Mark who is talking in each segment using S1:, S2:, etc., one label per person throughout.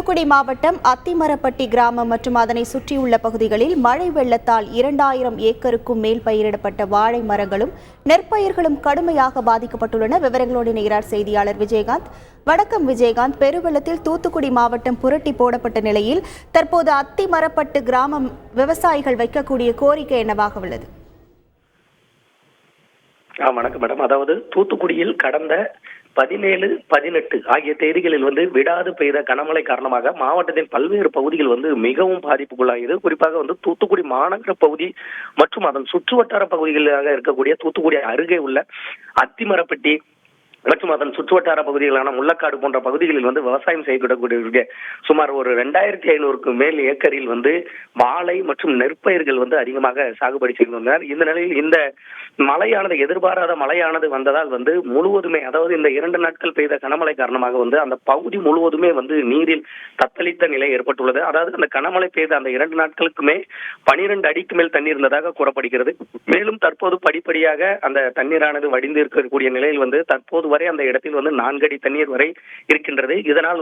S1: தூத்துக்குடி மாவட்டம் அத்திமரப்பட்டி கிராமம் மற்றும் அதனை சுற்றியுள்ள பகுதிகளில் மழை வெள்ளத்தால் 2000 ஏக்கருக்கும் மேல் பயிரிடப்பட்ட வாழை மரங்களும் நெற்பயிர்களும் கடுமையாக பாதிக்கப்பட்டுள்ளன. விவரங்களோடு இணைகிறார் செய்தியாளர் விஜயகாந்த். வணக்கம் விஜயகாந்த். பெருவெள்ளத்தில் தூத்துக்குடி மாவட்டம் புரட்டி போடப்பட்ட நிலையில் தற்போது அத்திமரப்பட்டு கிராமம் விவசாயிகள் வைக்கக்கூடிய கோரிக்கை என்னவாக உள்ளது?
S2: வணக்கம் மேடம். அதாவது தூத்துக்குடியில் கடந்த 17, 18 ஆகிய தேதிகளில் விடாது பெய்த கனமழை காரணமாக மாவட்டத்தின் பல்வேறு பகுதிகள் மிகவும் பாதிப்புக்குள்ளாகியது. குறிப்பாக தூத்துக்குடி மாநகர பகுதி மற்றும் அதன் சுற்றுவட்டார பகுதிகளாக இருக்கக்கூடிய தூத்துக்குடி அருகே உள்ள அத்திமரப்பட்டி மற்றும் அதன் சுற்றுவட்டார பகுதிகளான முள்ளக்காடு போன்ற பகுதிகளில் விவசாயம் செய்யக்கூடிய சுமார் ஒரு 2500க்கு மேல் ஏக்கரில் வாழை மற்றும் நெற்பயிர்கள் அதிகமாக சாகுபடி செய்து வந்தனர். இந்த நிலையில் இந்த மழையானது எதிர்பாராத மழையானது வந்ததால் முழுவதுமே, அதாவது இந்த 2 நாட்கள் பெய்த கனமழை காரணமாக அந்த பகுதி முழுவதுமே நீரில் தத்தளித்த நிலை ஏற்பட்டுள்ளது. அதாவது அந்த கனமழை பெய்த அந்த 2 நாட்களுக்குமே 12 அடிக்கு மேல் தண்ணீர் இருந்ததாக கூறப்படுகிறது. மேலும் தற்போது படிப்படியாக அந்த தண்ணீரானது வடிந்து இருக்கக்கூடிய நிலையில் தற்போது வரை அந்த இடத்தில் 4 அடி தண்ணீர் வரை இருக்கின்றது. இதனால்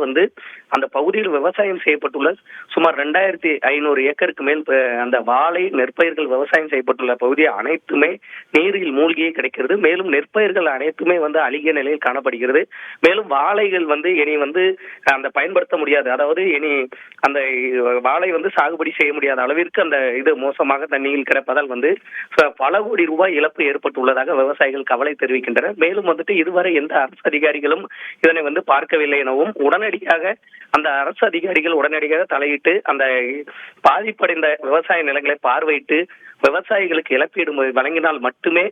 S2: அந்த பகுதியில் விவசாயம் செய்யப்பட்டுள்ள சுமார் 2500 ஏக்கருக்கு மேல் அந்த வாழை நெற்பயிர்கள் விவசாயம் செய்யப்பட்டுள்ள பகுதி அனைத்துமே நீரில் மூழ்கியே கிடைக்கிறது. மேலும் நெற்பயிர்கள் அனைத்துமே அழுகிய நிலையில் காணப்படுகிறது. மேலும் வாழைகள் இனி அந்த பயன்படுத்த முடியாது, அதாவது இனி அந்த வாழை சாகுபடி செய்ய முடியாத அளவிற்கு அந்த இது மோசமாக தண்ணீரில் கிடப்பதால் பல கோடி ரூபாய் இழப்பு ஏற்பட்டுள்ளதாக விவசாயிகள் கவலை தெரிவிக்கின்றனர். மேலும் இதுவரை எந்த அரசு அதிகாரிகளும் இதனை பார்க்கவில்லை எனவும் உடனடியாக அந்த அரசு அதிகாரிகள் உடனடியாக தலையிட்டு அந்த பாதிப்படைந்த விவசாய நிலங்களை பார்வையிட்டு விவசாயிகளுக்கு இழப்பீடு வழங்கினால் மட்டுமே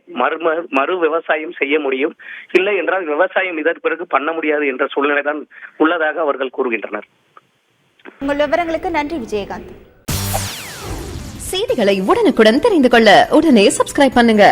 S2: மறு விவசாயம் செய்ய முடியும். இல்லை என்றால் விவசாயம் இதற்கு பிறகு பண்ண முடியாது என்ற சூழ்நிலைதான் உள்ளதாக அவர்கள் கூறுகின்றனர்.
S1: உங்கள் விவரங்களுக்கு நன்றி விஜயகாந்த்.
S3: செய்திகளை உடனுக்குடன் தெரிந்து கொள்ள உடனே சப்ஸ்கிரைப் பண்ணுங்க.